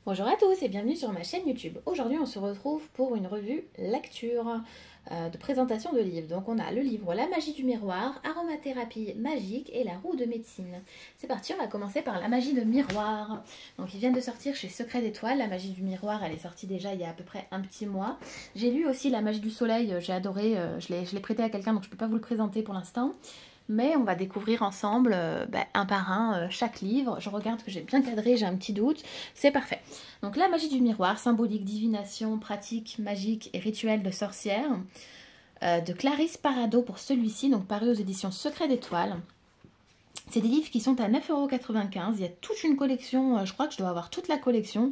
Bonjour à tous et bienvenue sur ma chaîne YouTube. Aujourd'hui on se retrouve pour une revue lecture de présentation de livres. Donc on a le livre La magie du miroir, aromathérapie magique et la roue de médecine. C'est parti, on va commencer par La magie de miroir. Donc ils viennent de sortir chez Secret d'Étoile. La magie du miroir, elle est sortie déjà il y a à peu près un petit mois. J'ai lu aussi La magie du soleil, j'ai adoré, je l'ai prêté à quelqu'un donc je ne peux pas vous le présenter pour l'instant. Mais on va découvrir ensemble, un par un, chaque livre. Je regarde que j'ai bien cadré, j'ai un petit doute. C'est parfait. Donc la magie du miroir, symbolique, divination, pratique, magique et rituel de sorcière. De Clarisse Parado pour celui-ci, donc paru aux éditions Secret d'Étoile. C'est des livres qui sont à 9,95 €. Il y a toute une collection, je crois que je dois avoir toute la collection.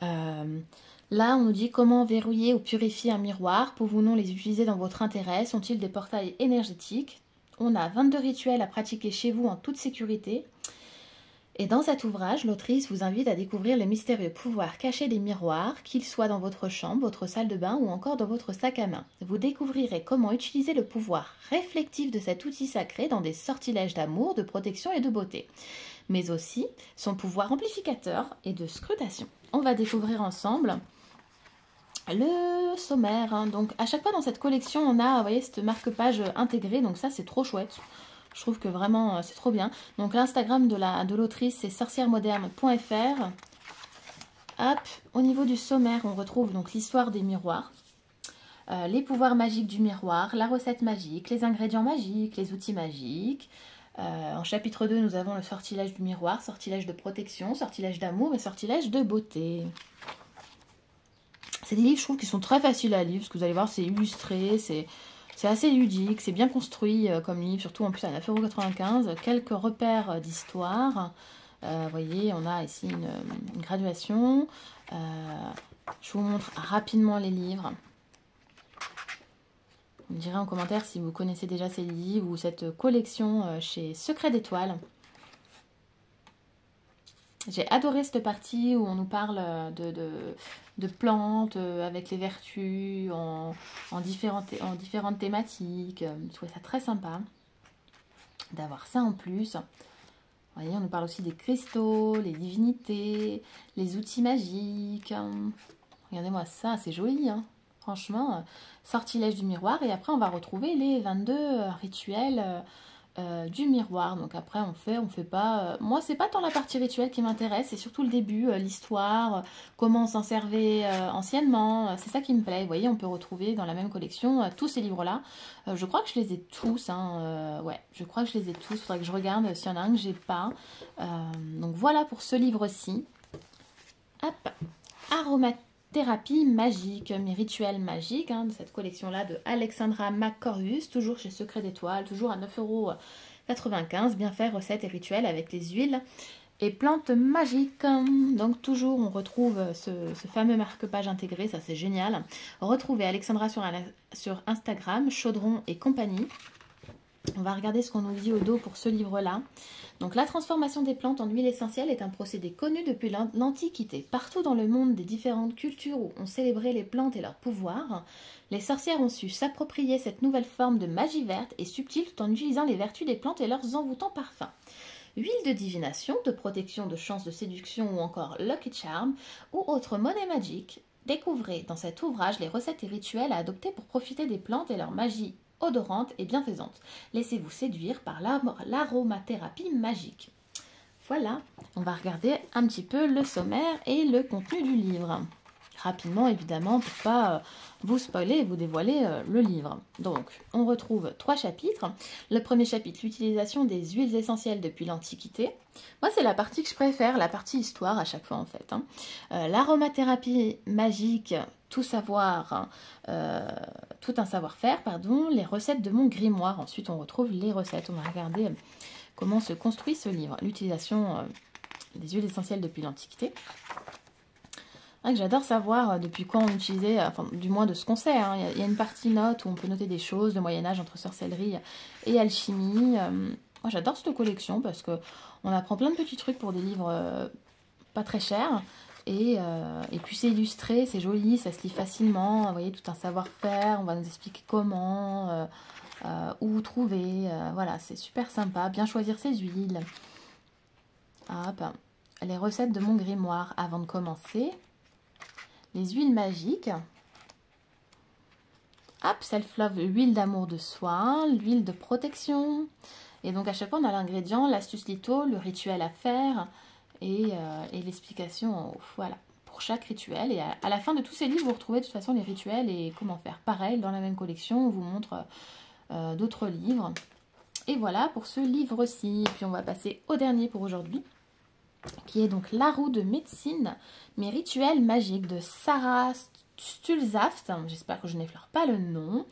Là, on nous dit comment verrouiller ou purifier un miroir. Pouvons-nous les utiliser dans votre intérêt? Sont-ils des portails énergétiques? On a 22 rituels à pratiquer chez vous en toute sécurité. Et dans cet ouvrage, l'autrice vous invite à découvrir les mystérieux pouvoirs cachés des miroirs, qu'ils soient dans votre chambre, votre salle de bain ou encore dans votre sac à main. Vous découvrirez comment utiliser le pouvoir réflectif de cet outil sacré dans des sortilèges d'amour, de protection et de beauté, mais aussi son pouvoir amplificateur et de scrutation. On va découvrir ensemble le sommaire. Donc à chaque fois dans cette collection, on a, vous voyez, cette marque-page intégrée, donc ça c'est trop chouette. Je trouve que vraiment c'est trop bien. Donc l'Instagram de l'autrice c'est sorcièreModerne.fr. Hop, au niveau du sommaire, on retrouve donc l'histoire des miroirs, les pouvoirs magiques du miroir, la recette magique, les ingrédients magiques, les outils magiques. En chapitre 2, nous avons le sortilège du miroir, sortilège de protection, sortilège d'amour et sortilège de beauté. C'est des livres, je trouve, qui sont très faciles à lire, parce que vous allez voir, c'est illustré, c'est assez ludique, c'est bien construit comme livre, surtout en plus à 9,95 €. Quelques repères d'histoire. Vous voyez, on a ici une graduation. Je vous montre rapidement les livres. Vous me direz en commentaire si vous connaissez déjà ces livres ou cette collection chez Secret d'Étoile. J'ai adoré cette partie où on nous parle de plantes avec les vertus en différentes thématiques. Je trouvais ça très sympa d'avoir ça en plus. Vous voyez, on nous parle aussi des cristaux, les divinités, les outils magiques. Regardez-moi ça, c'est joli, hein. Franchement, sortilège du miroir. Et après, on va retrouver les 22 rituels du miroir. Donc après, on fait pas... moi, c'est pas tant la partie rituelle qui m'intéresse, c'est surtout le début, l'histoire, comment on s'en servait anciennement. C'est ça qui me plaît. Vous voyez, on peut retrouver dans la même collection tous ces livres-là. Je crois que je les ai tous. Ouais, je crois que je les ai tous. Il faudrait que je regarde s'il y en a un que j'ai pas. Donc voilà pour ce livre-ci. Hop, aromathérapie magique, mes rituels magiques, de cette collection-là de Alexandra McCorvus, toujours chez Secret d'Étoile, toujours à 9,95 €. Bien fait, recettes et rituels avec les huiles et plantes magiques. Donc toujours, on retrouve ce fameux marque-page intégré, ça c'est génial. Retrouvez Alexandra sur Instagram, Chaudron et compagnie. On va regarder ce qu'on nous dit au dos pour ce livre-là. Donc la transformation des plantes en huile essentielle est un procédé connu depuis l'Antiquité. Partout dans le monde des différentes cultures où on célébrait les plantes et leurs pouvoirs, les sorcières ont su s'approprier cette nouvelle forme de magie verte et subtile tout en utilisant les vertus des plantes et leurs envoûtants parfums. Huile de divination, de protection, de chance, de séduction ou encore Lucky Charm ou autre monnaie magique, découvrez dans cet ouvrage les recettes et rituels à adopter pour profiter des plantes et leur magie odorante et bienfaisante. Laissez-vous séduire par l'aromathérapie magique. Voilà, on va regarder un petit peu le sommaire et le contenu du livre. Rapidement, évidemment, pour pas vous spoiler et vous dévoiler le livre. Donc, on retrouve 3 chapitres. Le premier chapitre, l'utilisation des huiles essentielles depuis l'Antiquité. Moi, c'est la partie que je préfère, la partie histoire à chaque fois, en fait. L'aromathérapie magique, tout savoir, tout un savoir-faire, pardon, les recettes de mon grimoire. Ensuite, on retrouve les recettes. On va regarder comment se construit ce livre. L'utilisation des huiles essentielles depuis l'Antiquité. J'adore savoir depuis quand on utilisait, enfin du moins de ce qu'on sait. Il y a une partie note où on peut noter des choses, le Moyen-Âge entre sorcellerie et alchimie. Moi j'adore cette collection parce qu'on apprend plein de petits trucs pour des livres pas très chers. Et puis c'est illustré, c'est joli, ça se lit facilement. Vous voyez, tout un savoir-faire, on va nous expliquer comment, où trouver. Voilà, c'est super sympa. Bien choisir ses huiles. Hop. les recettes de mon grimoire avant de commencer. Les huiles magiques. Hop, self-love, l'huile d'amour de soi, l'huile de protection. Et donc à chaque fois on a l'ingrédient, l'astuce litho, le rituel à faire et l'explication en haut. Voilà, pour chaque rituel. Et à la fin de tous ces livres, vous retrouvez de toute façon les rituels et comment faire. Pareil, dans la même collection, on vous montre d'autres livres. Et voilà pour ce livre-ci. Et puis on va passer au dernier pour aujourd'hui, qui est donc La roue de médecine, mes rituels magiques de Sarah Stulzaft. J'espère que je n'effleure pas le nom.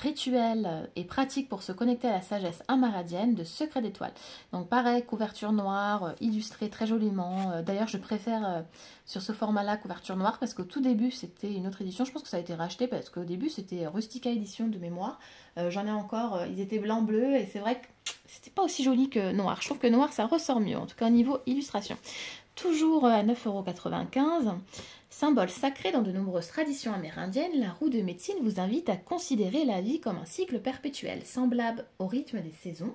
Rituel et pratique pour se connecter à la sagesse amaradienne de Secret d'étoiles. Donc pareil, couverture noire, illustrée très joliment. D'ailleurs, je préfère sur ce format-là couverture noire parce qu'au tout début, c'était une autre édition. Je pense que ça a été racheté parce qu'au début, c'était Rustica Édition de mémoire. J'en ai encore, ils étaient blanc-bleu et c'est vrai que c'était pas aussi joli que noir. Je trouve que noir, ça ressort mieux, en tout cas au niveau illustration. Toujours à 9,95 €. Symbole sacré dans de nombreuses traditions amérindiennes, la roue de médecine vous invite à considérer la vie comme un cycle perpétuel, semblable au rythme des saisons.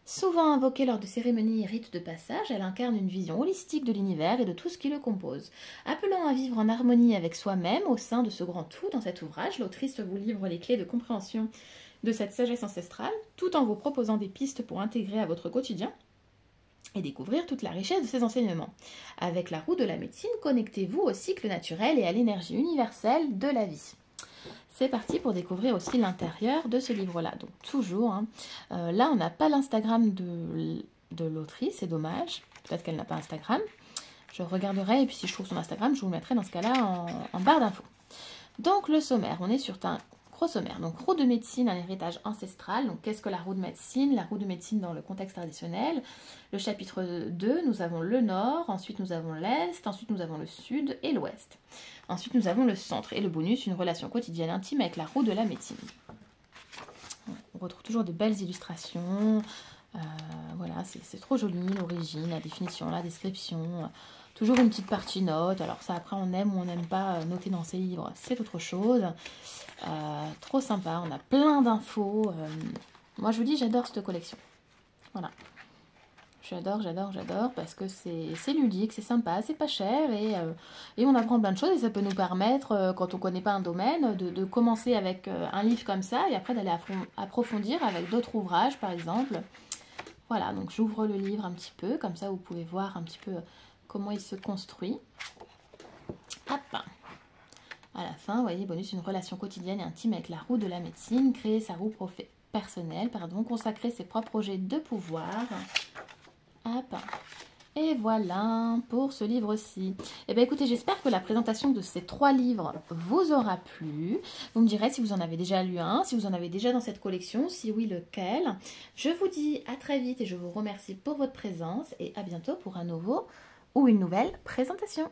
Souvent invoquée lors de cérémonies et rites de passage, elle incarne une vision holistique de l'univers et de tout ce qui le compose. Appelant à vivre en harmonie avec soi-même au sein de ce grand tout, dans cet ouvrage, l'autrice vous livre les clés de compréhension de cette sagesse ancestrale, tout en vous proposant des pistes pour intégrer à votre quotidien et découvrir toute la richesse de ces enseignements. Avec la roue de la médecine, connectez-vous au cycle naturel et à l'énergie universelle de la vie. C'est parti pour découvrir aussi l'intérieur de ce livre-là. Donc toujours, là on n'a pas l'Instagram de l'autrice, c'est dommage. Peut-être qu'elle n'a pas Instagram. Je regarderai et puis si je trouve son Instagram, je vous le mettrai dans ce cas-là en barre d'infos. Donc le sommaire, on est sur un gros sommaire. Donc roue de médecine, un héritage ancestral. Donc qu'est-ce que la roue de médecine? La roue de médecine dans le contexte traditionnel. Le chapitre 2, nous avons le nord, ensuite nous avons l'est, ensuite nous avons le sud et l'ouest. Ensuite nous avons le centre et le bonus, une relation quotidienne intime avec la roue de la médecine. On retrouve toujours de belles illustrations. Voilà, c'est trop joli, l'origine, la définition, la description. Toujours une petite partie note. Alors ça, après, on aime ou on n'aime pas noter dans ces livres, c'est autre chose. Trop sympa, on a plein d'infos. Moi, je vous dis, j'adore cette collection. Voilà. J'adore parce que c'est ludique, c'est sympa, c'est pas cher et on apprend plein de choses et ça peut nous permettre, quand on connaît pas un domaine, de commencer avec un livre comme ça et après d'aller approfondir avec d'autres ouvrages, par exemple. Voilà, donc j'ouvre le livre un petit peu, comme ça vous pouvez voir un petit peu comment il se construit. Hop. À la fin, vous voyez, bonus, une relation quotidienne et intime avec la roue de la médecine, créer sa roue personnelle, consacrer ses propres projets de pouvoir. Hop. Et voilà pour ce livre-ci. Eh bien écoutez, j'espère que la présentation de ces 3 livres vous aura plu. Vous me direz si vous en avez déjà lu un, si vous en avez déjà dans cette collection, si oui, lequel. Je vous dis à très vite et je vous remercie pour votre présence et à bientôt pour un nouveau ou une nouvelle présentation.